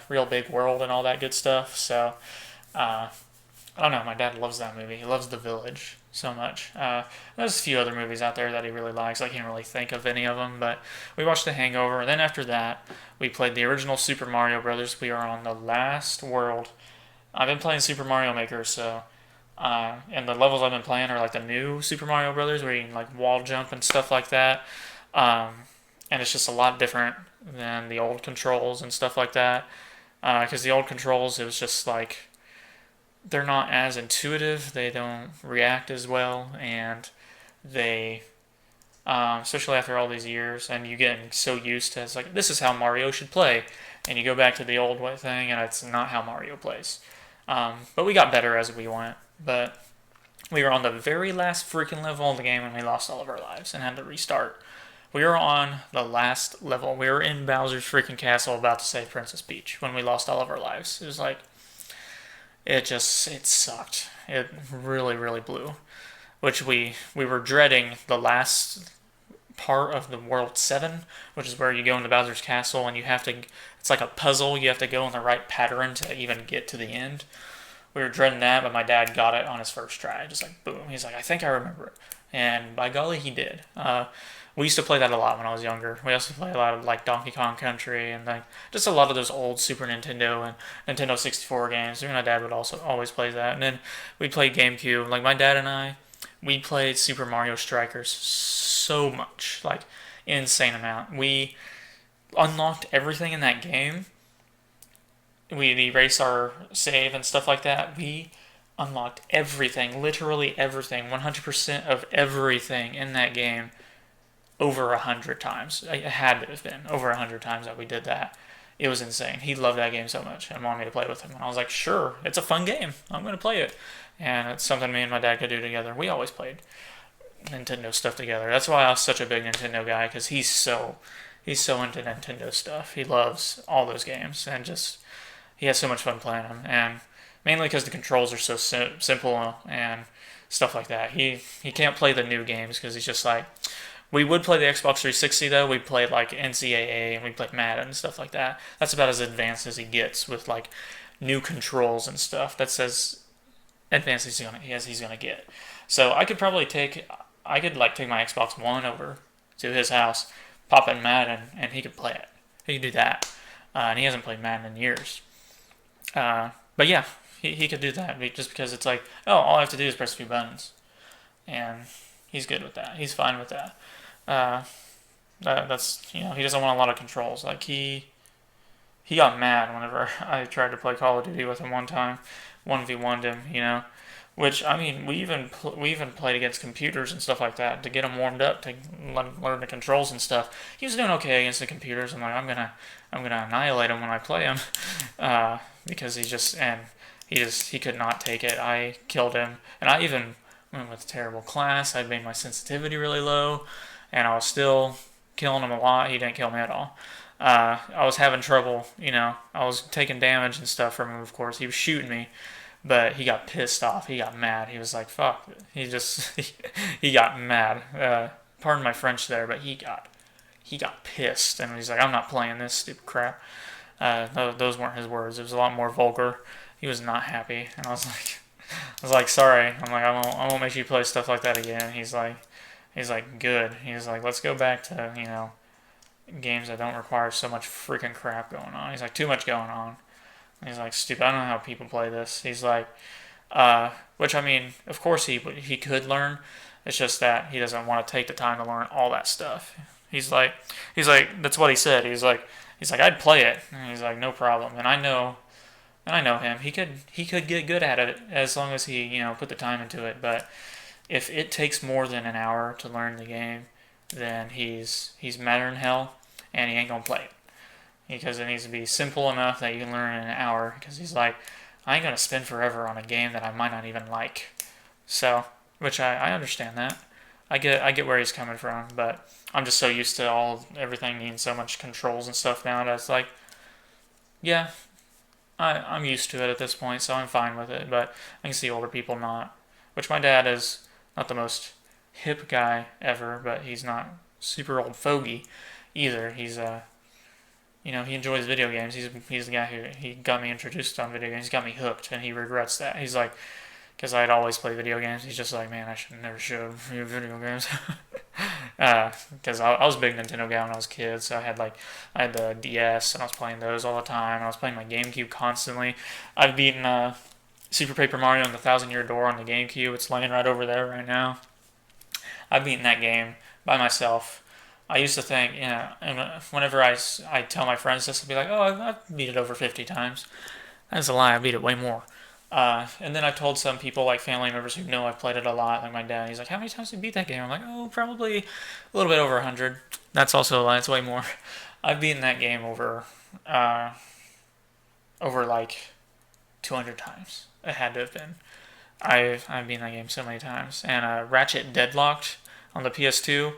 real big world and all that good stuff. So uh, I don't know. My dad loves that movie. He loves The Village so much. There's a few other movies out there that he really likes. I can't really think of any of them, but we watched The Hangover. And then after that, we played the original Super Mario Brothers. We are on the last world. I've been playing Super Mario Maker, so and the levels I've been playing are like the new Super Mario Brothers, where you can like wall jump and stuff like that. Um, and it's just a lot different than the old controls and stuff like that. Because the old controls, it was just like they're not as intuitive. They don't react as well, and they, especially after all these years, and you get so used to it's like this is how Mario should play, and you go back to the old way thing, and it's not how Mario plays. But we got better as we went. But we were on the very last freaking level of the game when we lost all of our lives and had to restart. We were on the last level. We were in Bowser's freaking castle about to save Princess Peach when we lost all of our lives. It was like it sucked. It really really blew. Which we were dreading the last part of the World 7, which is where you go into Bowser's castle and you have to it's like a puzzle. You have to go in the right pattern to even get to the end. We were dreading that, but my dad got it on his first try. Just like boom. He's like, I think I remember it. And by golly, he did. We used to play that a lot when I was younger. We also play a lot of like Donkey Kong Country and like just a lot of those old Super Nintendo and Nintendo 64 games. My dad would also always play that. And then we played GameCube. Like my dad and I, we played Super Mario Strikers so much, like insane amount. We unlocked everything in that game. We erased our save and stuff like that. We unlocked everything, literally everything, 100% of everything in that game over 100 times. It had to have been over 100 times that we did that. It was insane. He loved that game so much and wanted me to play with him. And I was like, sure, it's a fun game. I'm going to play it. And it's something me and my dad could do together. We always played Nintendo stuff together. That's why I was such a big Nintendo guy because he's so into Nintendo stuff. He loves all those games and just he has so much fun playing them. And mainly because the controls are so simple and stuff like that. He can't play the new games because he's just like we would play the Xbox 360 though. We played like NCAA and we played Madden and stuff like that. That's about as advanced as he gets with like new controls and stuff. That's as advanced as he's gonna get. So I could like take my Xbox One over to his house, pop in Madden, and he could play it. He could do that, and he hasn't played Madden in years. But yeah, he could do that just because it's like, oh, all I have to do is press a few buttons, and he's good with that. He's fine with that. Uh, that's he doesn't want a lot of controls. Like he got mad whenever I tried to play Call of Duty with him one time, 1v1'd him, Which I mean, we even played against computers and stuff like that to get him warmed up to learn the controls and stuff. He was doing okay against the computers. I'm like, I'm gonna annihilate him when I play him, because he could not take it. I killed him, and I even went with terrible class. I made my sensitivity really low, and I was still killing him a lot. He didn't kill me at all. I was having trouble, I was taking damage and stuff from him, of course. He was shooting me, but he got pissed off. He got mad. He was like, fuck. He got mad. Pardon my French there, but he got pissed. And he's like, I'm not playing this stupid crap. Those weren't his words. It was a lot more vulgar. He was not happy. And I was like, sorry. I'm like, I won't make you play stuff like that again. He's like, good. He's like, let's go back to, games that don't require so much freaking crap going on. He's like, too much going on. And he's like, stupid. I don't know how people play this. He's like, which I mean, of course he could learn. It's just that he doesn't want to take the time to learn all that stuff. He's like, that's what he said. He's like, I'd play it. And he's like, no problem. And I know him. He could get good at it as long as he, put the time into it. But if it takes more than an hour to learn the game, then he's madder than hell, and he ain't gonna play it because it needs to be simple enough that you can learn in an hour. Because he's like, I ain't gonna spend forever on a game that I might not even like. So, which I understand that. I get where he's coming from, but I'm just so used to everything needing so much controls and stuff now that it's like, yeah, I'm used to it at this point, so I'm fine with it. But I can see older people not which my dad is not the most hip guy ever, but he's not super old fogey either. He's he enjoys video games. He's the guy who he got me introduced on video games. He's got me hooked, and he regrets that. He's like, because I'd always play video games. He's just like, man, I should never showed you video games. Because I was a big Nintendo guy when I was a kid, so I had the DS and I was playing those all the time. I was playing my GameCube constantly. I've beaten Super Paper Mario and the Thousand Year Door on the GameCube. It's laying right over there right now. I've beaten that game by myself. I used to think, and whenever I tell my friends this, I'll be like, oh, I've beat it over 50 times. That's a lie. I beat it way more. And then I told some people, like family members who know I've played it a lot, like my dad. He's like, how many times did you beat that game? I'm like, oh, probably a little bit over 100. That's also a lie. It's way more. I've beaten that game over like 200 times. It had to have been. I've beaten that game so many times. And Ratchet Deadlocked on the PS2.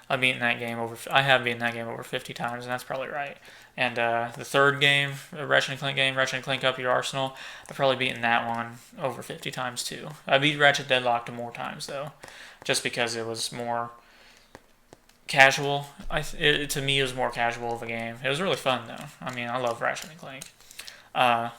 I have beaten that game over 50 times, and that's probably right. And the third game, the Ratchet and Clank game, Ratchet and Clank Up Your Arsenal, I've probably beaten that one over 50 times too. I beat Ratchet Deadlocked more times though, just because it was more casual. To me, it was more casual of a game. It was really fun though. I mean, I love Ratchet and Clank. Uh,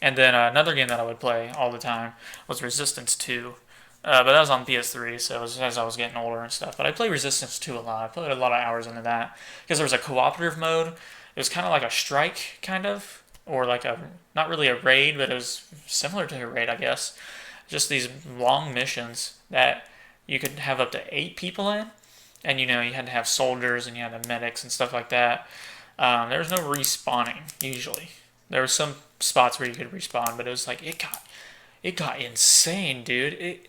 and then another game that I would play all the time was Resistance 2. But that was on PS3, so it was as I was getting older and stuff. But I played Resistance 2 a lot. I put a lot of hours into that because there was a cooperative mode. It was kind of like a strike, kind of, or like not really a raid, but it was similar to a raid, I guess. Just these long missions that you could have up to 8 people in, and you had to have soldiers and you had the medics and stuff like that. There was no respawning usually. There were some spots where you could respawn, but it was like it got insane, dude. It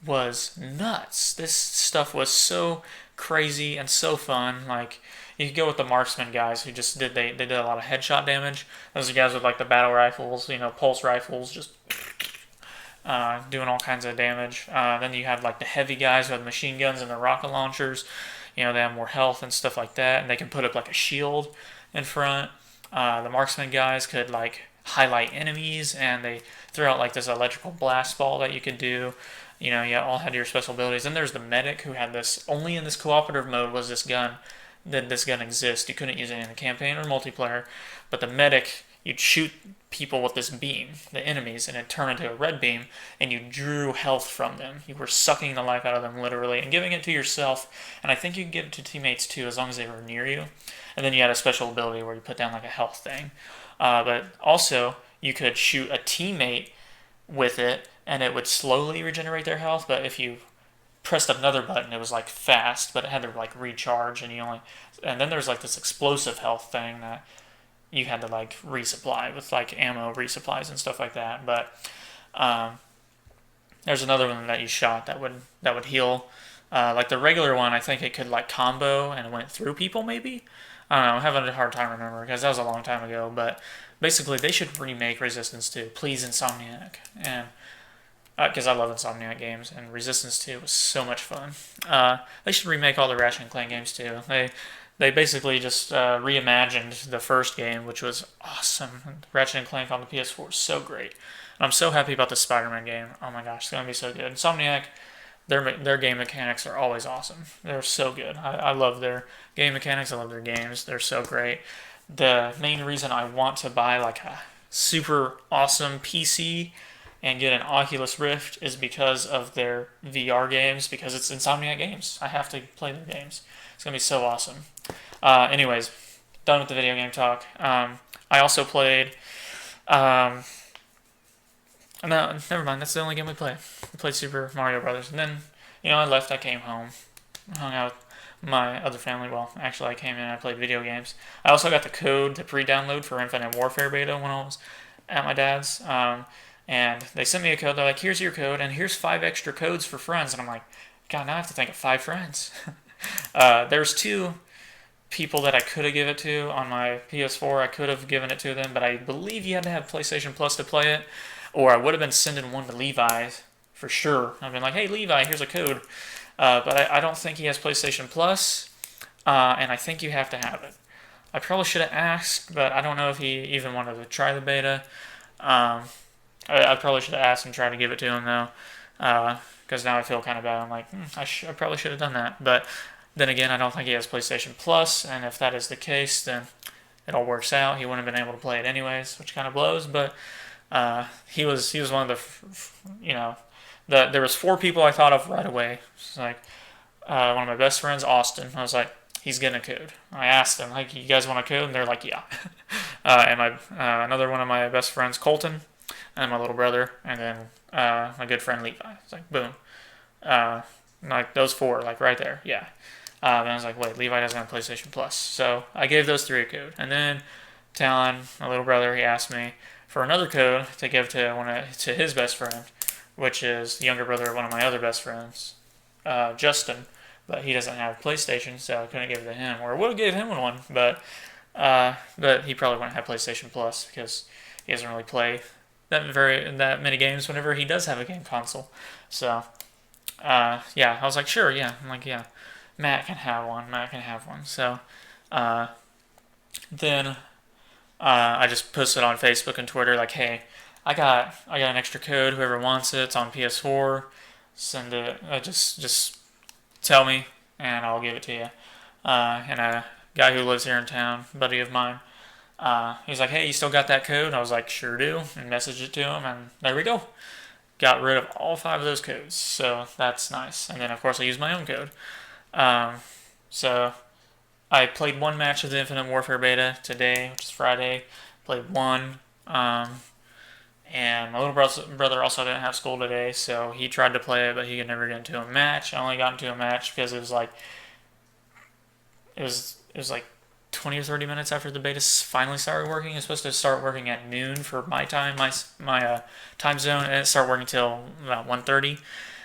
was nuts. This stuff was so crazy and so fun. Like you could go with the marksman guys who just they did a lot of headshot damage. Those are guys with like the battle rifles, pulse rifles, just doing all kinds of damage. Then you have like the heavy guys who have machine guns and the rocket launchers. They have more health and stuff like that, and they can put up like a shield in front. The marksman guys could like highlight enemies, and they threw out like this electrical blast ball that you could do. You all had your special abilities. And there's the medic who had this, only in this cooperative mode was this gun, did this gun exist. You couldn't use it in the campaign or multiplayer. But the medic, you'd shoot people with this beam, the enemies, and it'd turn into a red beam, and you drew health from them. You were sucking the life out of them, literally, and giving it to yourself. And I think you could give it to teammates too, as long as they were near you. And then you had a special ability where you put down like a health thing. But also, you could shoot a teammate with it, and it would slowly regenerate their health. But if you pressed another button, it was like fast, but it had to like recharge, and and then there's like this explosive health thing that you had to like resupply with like ammo resupplies and stuff like that. But there's another one that you shot that would heal. Like the regular one, I think it could like combo and it went through people maybe. I don't know. I'm having a hard time remembering because that was a long time ago. But basically, they should remake Resistance 2. Please, Insomniac. And because I love Insomniac games, and Resistance 2 was so much fun. They should remake all the Ratchet and Clank games too. They basically just reimagined the first game, which was awesome. Ratchet and Clank on the PS4 is so great. And I'm so happy about the Spider-Man game. Oh my gosh, it's gonna be so good. Insomniac, their game mechanics are always awesome. They're so good. I love their game mechanics. I love their games. They're so great. The main reason I want to buy like a super awesome PC and get an Oculus Rift is because of their VR games, because it's Insomniac games. I have to play their games. It's going to be so awesome. Anyways, done with the video game talk. I also played... no, never mind. That's the only game we played. We played Super Mario Brothers. And then, I left. I came home. Hung out with my other family. Well, actually, I came in and I played video games. I also got the code to pre-download for Infinite Warfare beta when I was at my dad's. And they sent me a code. They're like, here's your code, and here's 5 extra codes for friends. And I'm like, God, now I have to think of 5 friends. There's 2 people that I could have given it to on my PS4. I could have given it to them, but I believe you had to have PlayStation Plus to play it. Or I would have been sending one to Levi for sure. I've been like, hey, Levi, here's a code. But I don't think he has PlayStation Plus, and I think you have to have it. I probably should have asked, but I don't know if he even wanted to try the beta. I probably should have asked and tried to give it to him, though. Because now I feel kind of bad. I'm like, I probably should have done that. But then again, I don't think he has PlayStation Plus, and if that is the case, then it all works out. He wouldn't have been able to play it anyways, which kind of blows. But he was one of there was four people I thought of right away. It's like one of my best friends, Austin. I was like, he's getting a code. I asked him, like, you guys want a code? And they're like, yeah. And my another one of my best friends, Colton, and my little brother, and then my good friend Levi. It's like, boom. Like those four, like right there, yeah. And I was like, wait, Levi doesn't have PlayStation Plus. So I gave those three a code. And then Talon, my little brother, he asked me for another code to give to his best friend, which is the younger brother of one of my other best friends, Justin. But he doesn't have PlayStation, so I couldn't give it to him. Or I would have gave him one, but he probably wouldn't have PlayStation Plus because he doesn't really play that many games whenever he does have a game console. So yeah, I was like, sure, yeah. I'm like, yeah, Matt can have one. Matt can have one. So then I just posted on Facebook and Twitter like, hey, I got an extra code. Whoever wants it, it's on PS4. Send it. Just tell me, and I'll give it to you. And a guy who lives here in town, buddy of mine, he's like, hey, you still got that code? I was like, sure do, and messaged it to him, and there we go. Got rid of all five of those codes, so that's nice. And then, of course, I used my own code. So I played one match of the Infinite Warfare beta today, which is Friday. Played one. And my little brother also didn't have school today, so he tried to play it, but he could never get into a match. I only got into a match because it was like 20 or 30 minutes after the beta finally started working. It's supposed to start working at noon for my time, my time zone, and it started working till about 1:30.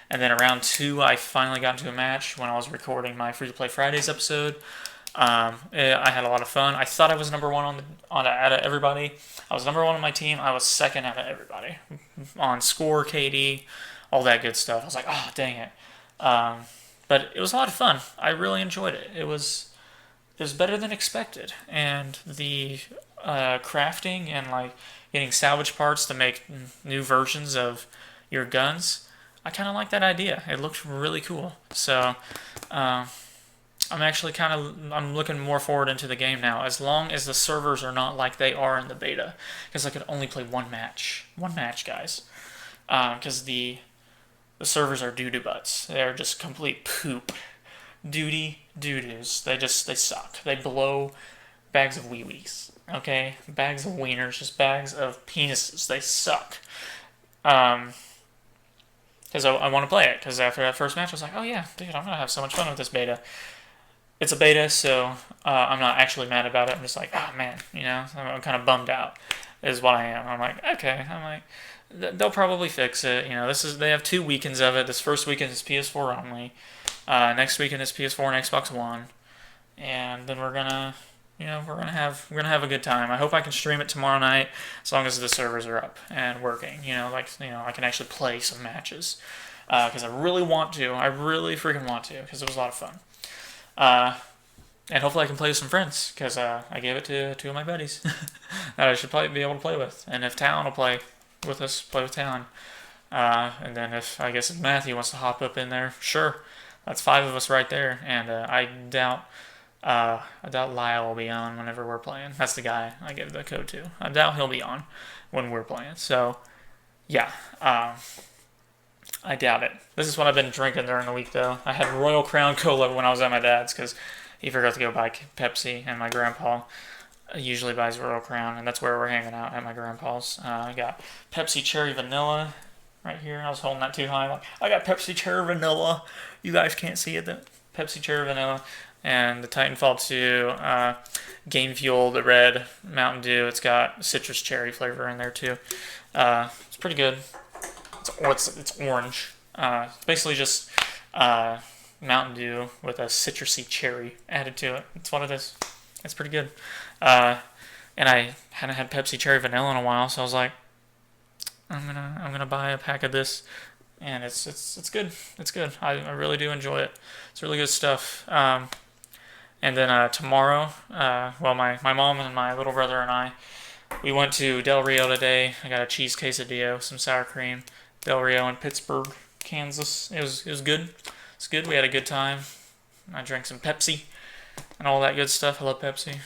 And then around 2, I finally got into a match when I was recording my Free to Play Fridays episode. I had a lot of fun. I thought I was number one out of everybody. I was number one on my team. I was second out of everybody on score, KD, all that good stuff. I was like, oh, dang it. But it was a lot of fun. I really enjoyed it. It was better than expected, and the crafting and like getting salvage parts to make new versions of your guns, I kind of like that idea. It looked really cool. So I'm actually I'm looking more forward into the game now, as long as the servers are not like they are in the beta, because I could only play one match, guys, because the servers are doo-doo butts. They're just complete poop, doo-doos. They suck. They blow bags of wee-wees, okay, bags of wieners, just bags of penises. They suck. Because I want to play it, because after that first match I was like, oh yeah, dude, I'm gonna have so much fun with this beta. It's a beta, so I'm not actually mad about it. I'm just like, oh man, I'm kind of bummed out, is what I am. I'm like, okay, they'll probably fix it. They have 2 weekends of it. This first weekend is PS4 only. Next weekend is PS4 and Xbox One, and then we're gonna have a good time. I hope I can stream it tomorrow night, as long as the servers are up and working. I can actually play some matches, because I really want to. I really freaking want to, because it was a lot of fun. And hopefully I can play with some friends, because I gave it to 2 of my buddies that I should be able to play with. And if Talon will play with us, play with Talon. And then if Matthew wants to hop up in there, sure. That's 5 of us right there. And I doubt Lyle will be on whenever we're playing. That's the guy I gave the code to. I doubt he'll be on when we're playing. So, yeah. I doubt it. This is what I've been drinking during the week, though. I had Royal Crown Cola when I was at my dad's, because he forgot to go buy Pepsi, and my grandpa usually buys Royal Crown, and that's where we're hanging out, at my grandpa's. I got Pepsi Cherry Vanilla right here. I was holding that too high. I got Pepsi Cherry Vanilla. You guys can't see it, the Pepsi Cherry Vanilla. And the Titanfall 2 Game Fuel, the red Mountain Dew. It's got citrus cherry flavor in there, too. It's pretty good. It's orange. It's basically just Mountain Dew with a citrusy cherry added to it. That's what it is. It's pretty good. And I hadn't had Pepsi Cherry Vanilla in a while, so I was like, I'm gonna buy a pack of this, and it's good. It's good. I really do enjoy it. It's really good stuff. And then tomorrow, my mom and my little brother and I, we went to Del Rio today. I got a cheese quesadilla with some sour cream. Del Rio in Pittsburgh. Kansas. It was good. It's good. We had a good time. I drank some Pepsi and all that good stuff. I love Pepsi.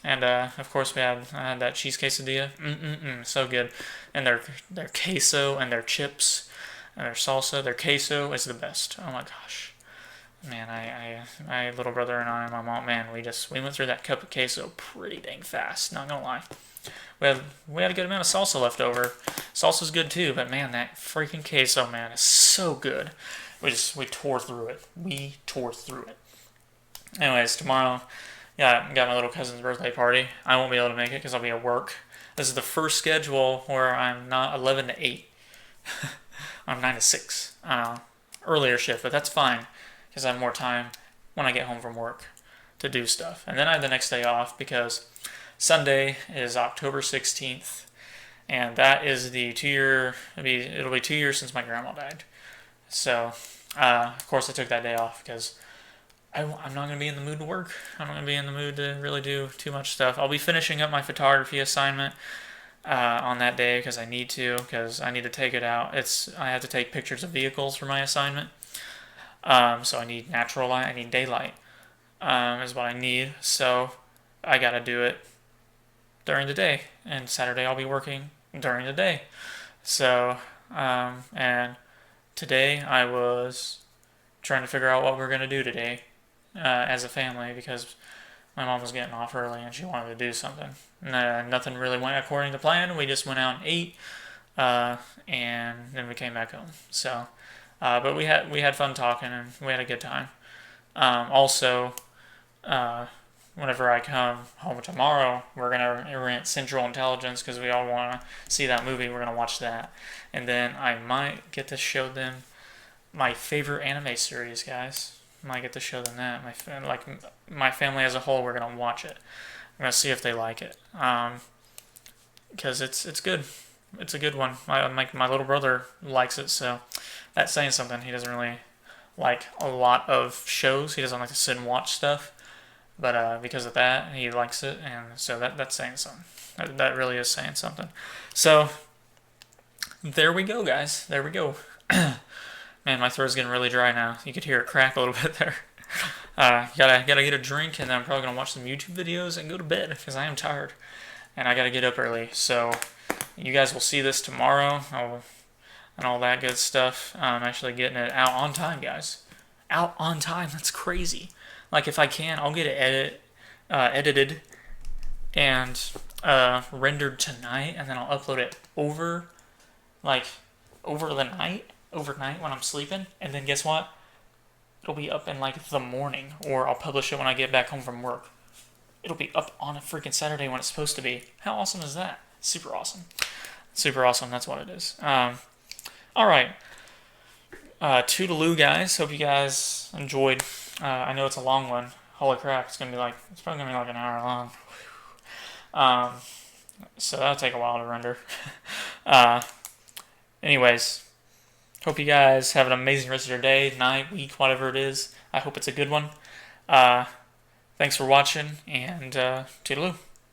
And of course I had that cheese quesadilla. So good. And their queso and their chips and their salsa. Their queso is the best. Oh my gosh. Man, my little brother and I and my mom, man, we went through that cup of queso pretty dang fast. Not gonna lie. We had a good amount of salsa left over. Salsa's good too, but man, that freaking queso, man, is so good. We tore through it. We tore through it. Anyways, tomorrow, yeah, I got my little cousin's birthday party. I won't be able to make it because I'll be at work. This is the first schedule where I'm not 11 to 8. I'm 9 to 6. Earlier shift, but that's fine because I have more time when I get home from work to do stuff. And then I have the next day off because Sunday is October 16th, and that is the 2 year. It'll be 2 years since my grandma died. So, of course, I took that day off because I'm not going to be in the mood to work. I'm not going to be in the mood to really do too much stuff. I'll be finishing up my photography assignment on that day because I need to take it out. I have to take pictures of vehicles for my assignment. So I need natural light. I need daylight. Is what I need. So I got to do it during the day. And Saturday I'll be working during the day. So, and today I was trying to figure out what we're going to do today as a family because my mom was getting off early and she wanted to do something. Nothing really went according to plan. We just went out and ate, and then we came back home. So, but we had fun talking and we had a good time. Also, whenever I come home tomorrow, we're gonna rent Central Intelligence because we all want to see that movie. We're gonna watch that, and then I might get to show them my favorite anime series, guys. Might get to show them that. My family as a whole, we're gonna watch it. I'm gonna see if they like it. Because it's good. It's a good one. My little brother likes it, so that's saying something. He doesn't really like a lot of shows. He doesn't like to sit and watch stuff. But because of that, he likes it, and so that's saying something. That really is saying something. So there we go, guys. There we go. Man, my throat's getting really dry now. You could hear it crack a little bit there. Gotta get a drink, and then I'm probably gonna watch some YouTube videos and go to bed because I am tired, and I gotta get up early. So you guys will see this tomorrow, and all that good stuff. I'm actually getting it out on time, guys. Out on time. That's crazy. Like if I can, I'll get it edited and rendered tonight, and then I'll upload it overnight when I'm sleeping, and then guess what? It'll be up in like the morning, or I'll publish it when I get back home from work. It'll be up on a freaking Saturday when it's supposed to be. How awesome is that? Super awesome. Super awesome, that's what it is. Alright. Toodaloo, guys. Hope you guys enjoyed. I know it's a long one. Holy crap, it's probably gonna be like an hour long. So that'll take a while to render. Anyways, hope you guys have an amazing rest of your day, night, week, whatever it is. I hope it's a good one. Thanks for watching, and toodaloo.